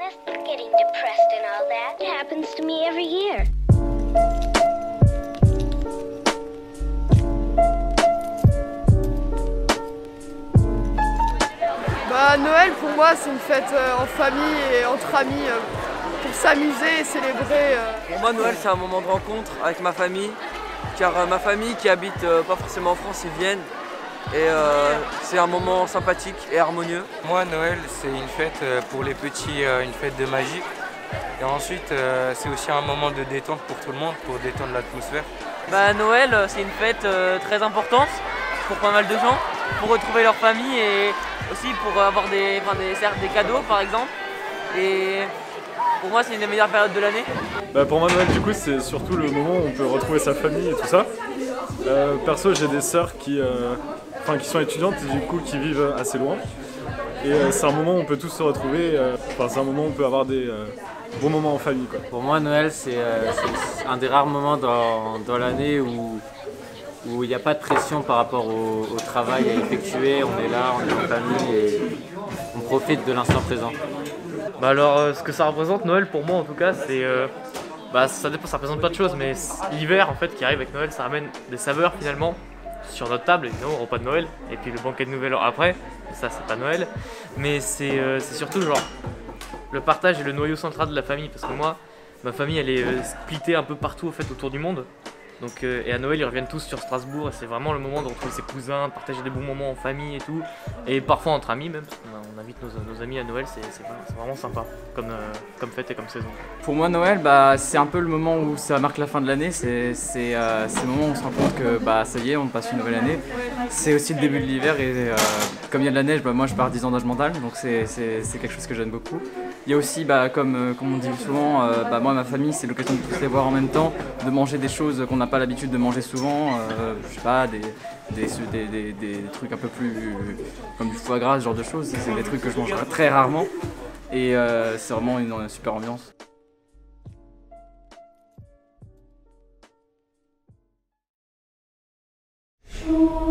Christmas, getting depressed and all that. It happens to me every year. Noël pour moi c'est une fête en famille et entre amis pour s'amuser et célébrer. Pour moi Noël c'est un moment de rencontre avec ma famille, car ma famille qui habite pas forcément en France ils viennent et c'est un moment sympathique et harmonieux. Moi Noël c'est une fête pour les petits, une fête de magie et ensuite c'est aussi un moment de détente pour tout le monde, pour détendre l'atmosphère. Noël c'est une fête très importante pour pas mal de gens, pour retrouver leur famille et aussi pour avoir des cadeaux par exemple. Et pour moi c'est une des meilleures périodes de l'année. Pour moi Noël du coup c'est surtout le moment où on peut retrouver sa famille et tout ça. Perso j'ai des sœurs qui sont étudiantes et du coup qui vivent assez loin. Et c'est un moment où on peut tous se retrouver, c'est un moment où on peut avoir des bons moments en famille, quoi. Pour moi Noël c'est un des rares moments dans l'année où il n'y a pas de pression par rapport au travail à effectuer, on est là, on est en famille et on profite de l'instant présent. Alors ce que ça représente Noël pour moi en tout cas c'est ça dépend, ça représente plein de choses, mais l'hiver en fait qui arrive avec Noël ça ramène des saveurs finalement sur notre table, évidemment au repas de Noël et puis le banquet de Nouvel An après, ça c'est pas Noël, mais c'est surtout genre le partage et le noyau central de la famille, parce que moi ma famille elle est splittée un peu partout en fait autour du monde. Donc, et à Noël ils reviennent tous sur Strasbourg et c'est vraiment le moment de retrouver ses cousins, de partager des bons moments en famille et tout, et parfois entre amis même, parce qu'on invite nos amis à Noël, c'est vraiment sympa comme fête et comme saison. Pour moi Noël c'est un peu le moment où ça marque la fin de l'année, c'est le moment où on se rend compte que ça y est, on passe une nouvelle année. C'est aussi le début de l'hiver et comme il y a de la neige, moi je pars 10 ans d'âge mental, donc c'est quelque chose que j'aime beaucoup. Il y a aussi comme on dit souvent, moi ma famille c'est l'occasion de tous les voir en même temps, de manger des choses qu'on n'a pas l'habitude de manger souvent, je sais pas, des trucs un peu plus comme du foie gras, ce genre de choses, c'est des trucs que je mange très rarement et c'est vraiment une super ambiance. Ooh.